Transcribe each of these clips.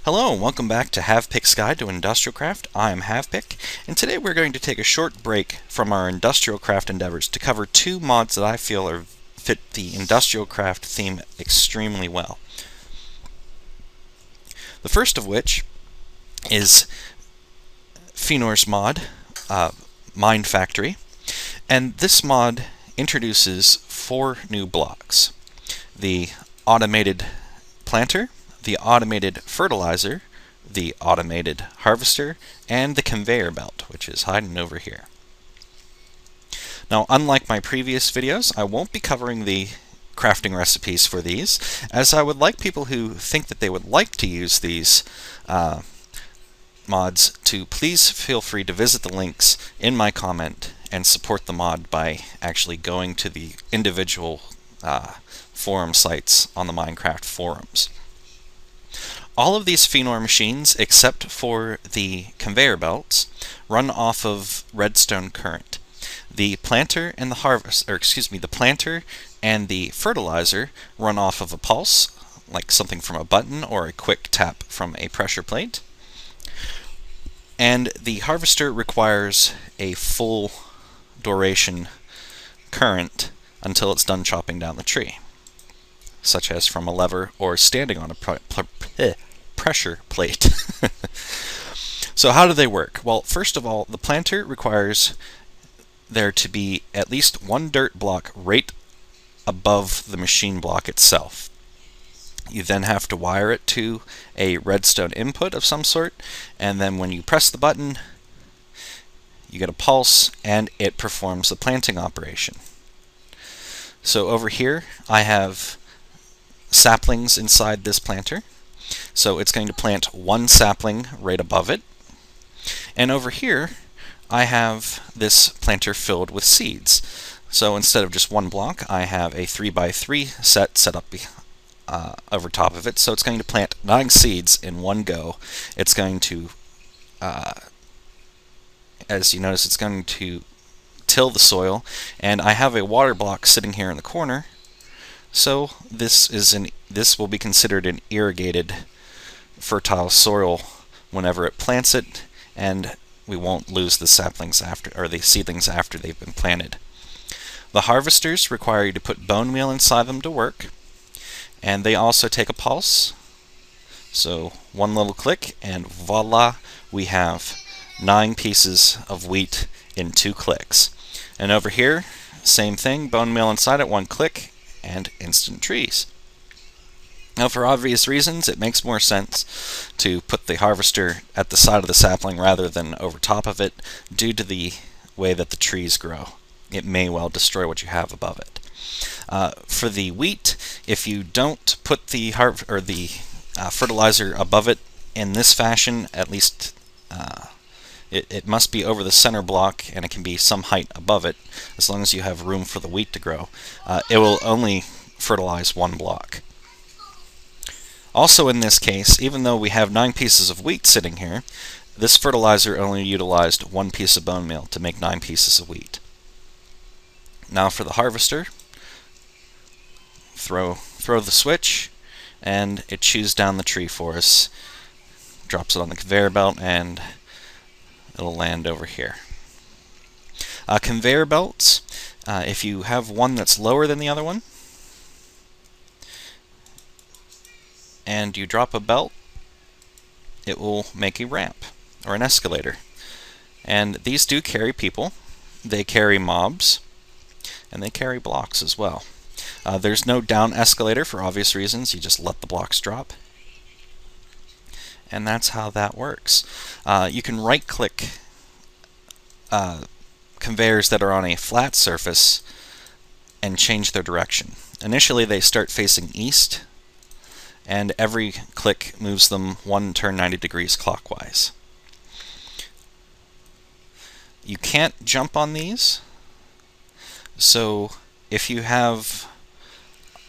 Hello and welcome back to HavPik's Guide to IndustrialCraft. I am HavPik, and today we're going to take a short break from our IndustrialCraft endeavors to cover two mods that I feel fit the IndustrialCraft theme extremely well. The first of which is Feanor's mod, MineFactory, and this mod introduces four new blocks: the automated planter, the automated fertilizer, the automated harvester, and the conveyor belt, which is hiding over here. Now, unlike my previous videos, I won't be covering the crafting recipes for these, as I would like people who think that they would like to use these mods to please feel free to visit the links in my comment and support the mod by actually going to the individual forum sites on the Minecraft forums. All of these Feanor machines, except for the conveyor belts, run off of Redstone current. The planter and the planter and the fertilizer run off of a pulse, like something from a button or a quick tap from a pressure plate. And the harvester requires a full duration current until it's done chopping down the tree, such as from a lever or standing on a pressure plate. So how do they work? Well, first of all, the planter requires there to be at least one dirt block right above the machine block itself. You then have to wire it to a redstone input of some sort, and then when you press the button, you get a pulse and it performs the planting operation. So over here I have saplings inside this planter, so it's going to plant one sapling right above it. And over here I have this planter filled with seeds. So instead of just one block, I have a 3x3 set up over top of it, so it's going to plant 9 seeds in one go. It's going to, as you notice, it's going to till the soil, and I have a water block sitting here in the corner, so this will be considered an irrigated fertile soil whenever it plants it, and we won't lose the saplings or the seedlings after they've been planted. The harvesters require you to put bone meal inside them to work, and they also take a pulse. So one little click and voila, we have 9 pieces of wheat in 2 clicks. And over here, same thing, bone meal inside it, 1 click, and instant trees. Now, for obvious reasons, it makes more sense to put the harvester at the side of the sapling rather than over top of it, due to the way that the trees grow. It may well destroy what you have above it. For the wheat, if you don't put the fertilizer above it in this fashion, at least it must be over the center block, and it can be some height above it, as long as you have room for the wheat to grow. It will only fertilize one block. Also in this case, even though we have 9 pieces of wheat sitting here, this fertilizer only utilized 1 piece of bone meal to make 9 pieces of wheat. Now for the harvester, throw the switch, and it chews down the tree for us, drops it on the conveyor belt, and it'll land over here. Conveyor belts, if you have one that's lower than the other one, and you drop a belt, it will make a ramp, or an escalator. And these do carry people, they carry mobs, and they carry blocks as well. There's no down escalator for obvious reasons, you just let the blocks drop. And that's how that works. You can right-click conveyors that are on a flat surface and change their direction. Initially they start facing east, and every click moves them 1 turn 90 degrees clockwise. You can't jump on these, so if you have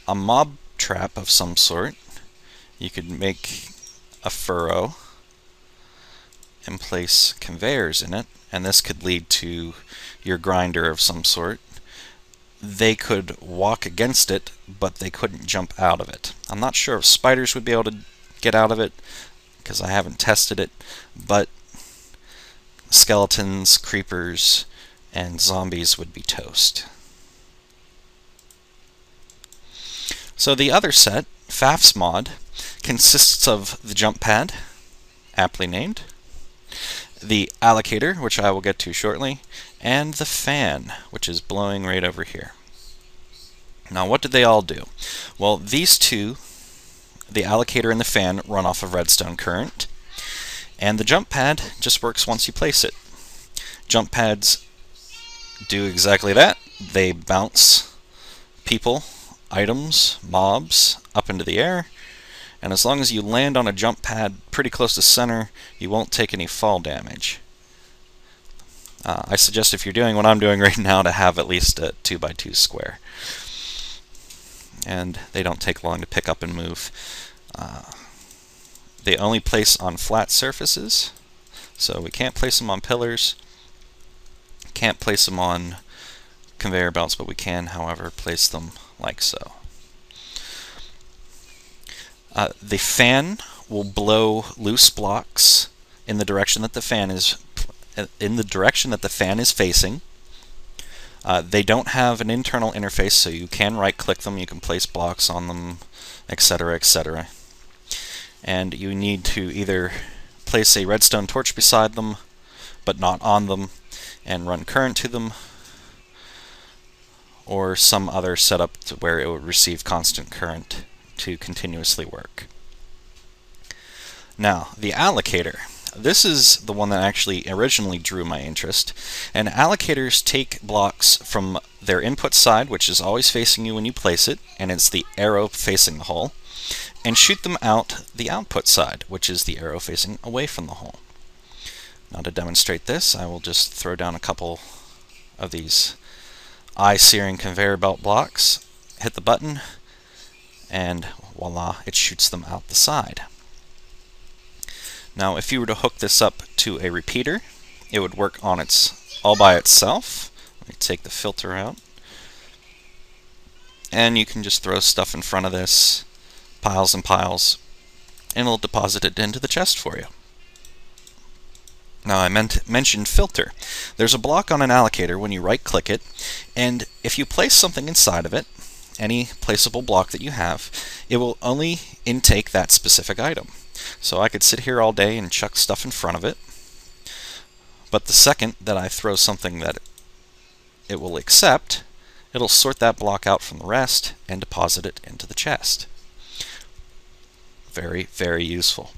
a mob trap of some sort, you could make a furrow and place conveyors in it, and this could lead to your grinder of some sort. They could walk against it, but they couldn't jump out of it. I'm not sure if spiders would be able to get out of it, because I haven't tested it, but skeletons, creepers, and zombies would be toast. So the other set, Pfaeff's mod, consists of the jump pad, aptly named, the allocator, which I will get to shortly, and the fan, which is blowing right over here. Now, what do they all do? Well, these two, the allocator and the fan, run off of redstone current, and the jump pad just works once you place it. Jump pads do exactly that. They bounce people, items, mobs up into the air, and as long as you land on a jump pad pretty close to center, you won't take any fall damage. I suggest, if you're doing what I'm doing right now, to have at least a 2x2 square. And they don't take long to pick up and move. They only place on flat surfaces, so we can't place them on pillars, can't place them on conveyor belts, but we can, however, place them like so. The fan will blow loose blocks in the direction that the fan is facing. They don't have an internal interface, so you can right-click them, you can place blocks on them, etc., etc. And you need to either place a redstone torch beside them, but not on them, and run current to them, or some other setup to where it would receive constant current to continuously work. Now, the allocator. This is the one that actually originally drew my interest. And allocators take blocks from their input side, which is always facing you when you place it, and it's the arrow facing the hole, and shoot them out the output side, which is the arrow facing away from the hole. Now, to demonstrate this, I will just throw down a couple of these eye-searing conveyor belt blocks, hit the button, and voila, it shoots them out the side. Now, if you were to hook this up to a repeater, it would work on all by itself. Let me take the filter out. And you can just throw stuff in front of this, piles and piles, and it'll deposit it into the chest for you. Now, I mentioned filter. There's a block on an allocator when you right-click it, and if you place something inside of it, any placeable block that you have, it will only intake that specific item. So I could sit here all day and chuck stuff in front of it, but the second that I throw something that it will accept, it'll sort that block out from the rest and deposit it into the chest. Very, very useful.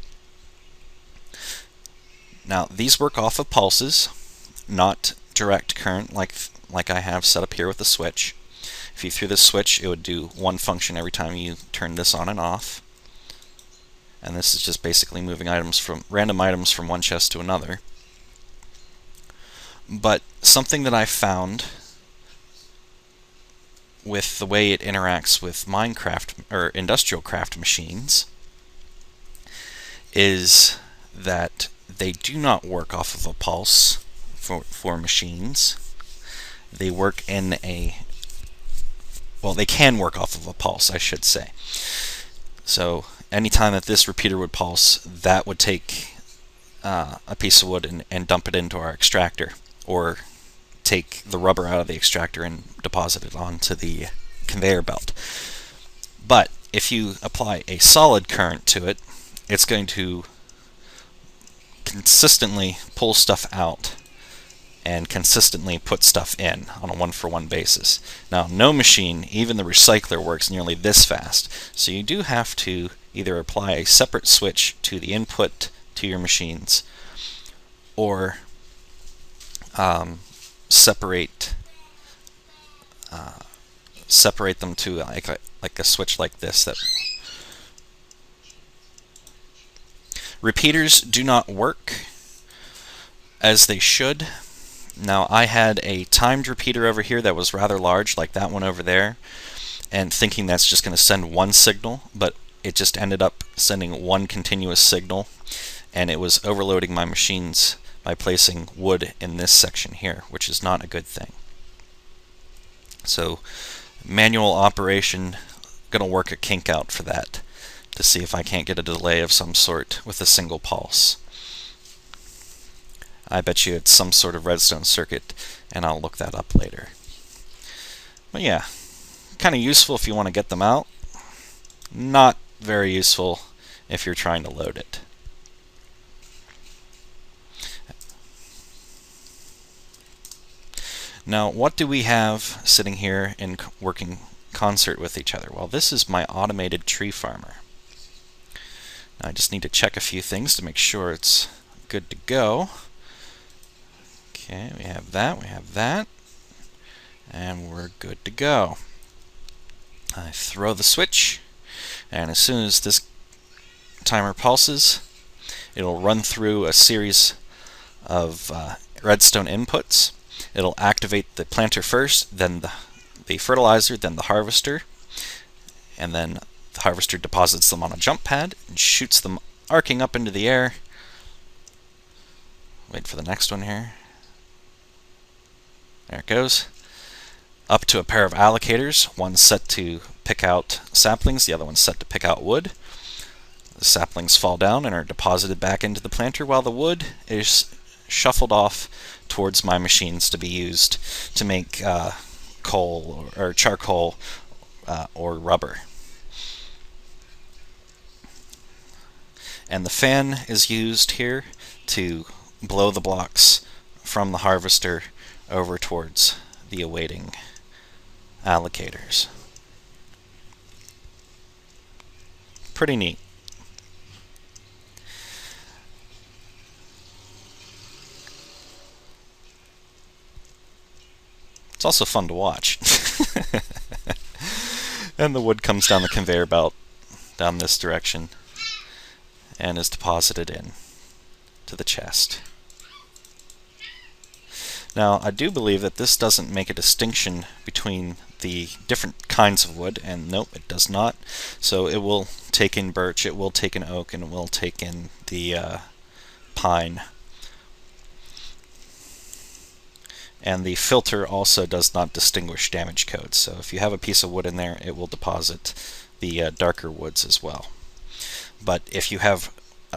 Now, these work off of pulses, not direct current like I have set up here with the switch. If you threw this switch, it would do one function every time you turn this on and off. And this is just basically moving random items from one chest to another. But something that I found with the way it interacts with Minecraft or IndustrialCraft machines is that they do not work off of a pulse for machines. They work in they can work off of a pulse, I should say. So anytime that this repeater would pulse, that would take a piece of wood and dump it into our extractor, or take the rubber out of the extractor and deposit it onto the conveyor belt. But if you apply a solid current to it, it's going to consistently pull stuff out and consistently put stuff in on a one-for-one basis. Now, no machine, even the recycler, works nearly this fast, so you do have to either apply a separate switch to the input to your machines, or separate them to like a switch like this. That repeaters do not work as they should. Now, I had a timed repeater over here that was rather large, like that one over there, and thinking that's just going to send one signal, but it just ended up sending one continuous signal, and it was overloading my machines by placing wood in this section here, which is not a good thing. So, manual operation, going to work a kink out for that. to see if I can't get a delay of some sort with a single pulse. I bet you it's some sort of redstone circuit, and I'll look that up later. But yeah, kind of useful if you want to get them out. Not very useful if you're trying to load it. Now, what do we have sitting here in working concert with each other? Well, this is my automated tree farmer. Now, I just need to check a few things to make sure it's good to go. Okay, we have that, and we're good to go. I throw the switch, and as soon as this timer pulses, it'll run through a series of redstone inputs. It'll activate the planter first, then the fertilizer, then the harvester, and then the harvester deposits them on a jump pad and shoots them arcing up into the air. Wait for the next one here. There it goes. Up to a pair of allocators, one set to pick out saplings, the other one set to pick out wood. The saplings fall down and are deposited back into the planter, while the wood is shuffled off towards my machines to be used to make coal or charcoal or rubber. And the fan is used here to blow the blocks from the harvester over towards the awaiting allocators. Pretty neat. It's also fun to watch. And the wood comes down the conveyor belt down this direction and is deposited in to the chest. Now, I do believe that this doesn't make a distinction between the different kinds of wood, and nope, it does not. So it will take in birch, it will take in oak, and it will take in the pine. And the filter also does not distinguish damage codes. So if you have a piece of wood in there, it will deposit the darker woods as well. But if you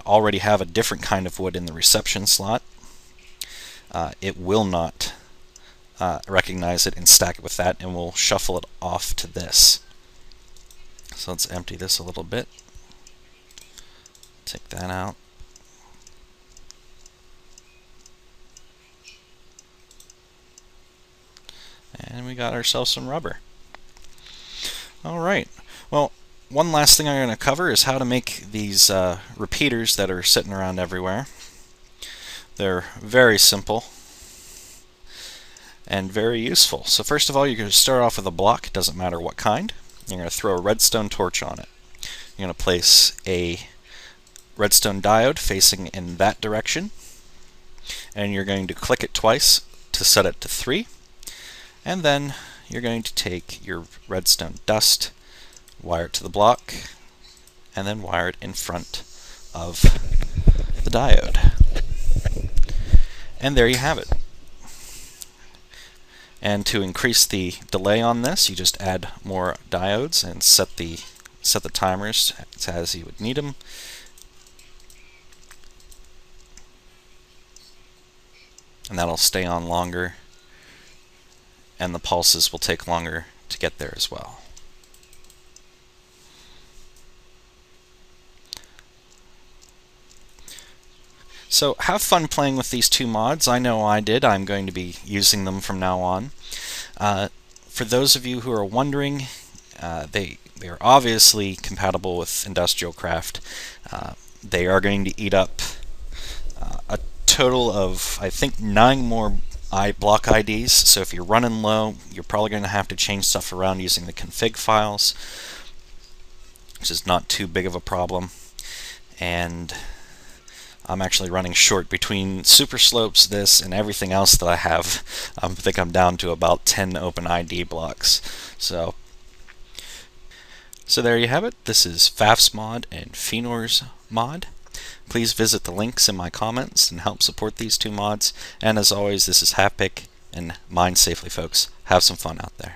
already have a different kind of wood in the reception slot, it will not recognize it and stack it with that, and will shuffle it off to this. So let's empty this a little bit. Take that out. And we got ourselves some rubber. Alright, well, one last thing I'm going to cover is how to make these repeaters that are sitting around everywhere. They're very simple and very useful. So first of all, you're going to start off with a block, it doesn't matter what kind. You're going to throw a redstone torch on it. You're going to place a redstone diode facing in that direction, and you're going to click it twice to set it to 3. And then you're going to take your redstone dust, wire it to the block, and then wire it in front of the diode. And there you have it. And to increase the delay on this, you just add more diodes and set the timers as you would need them. And that'll stay on longer, and the pulses will take longer to get there as well. So have fun playing with these two mods. I know I did. I'm going to be using them from now on. For those of you who are wondering, they are obviously compatible with IndustrialCraft. They are going to eat up a total of, I think, 9 more block IDs. So if you're running low, you're probably going to have to change stuff around using the config files, which is not too big of a problem. And I'm actually running short between super slopes, this, and everything else that I have. I think I'm down to about 10 open ID blocks. So there you have it. This is Pfaeff's mod and Feanor's mod. Please visit the links in my comments and help support these two mods. And as always, this is HavPik, and mine safely, folks. Have some fun out there.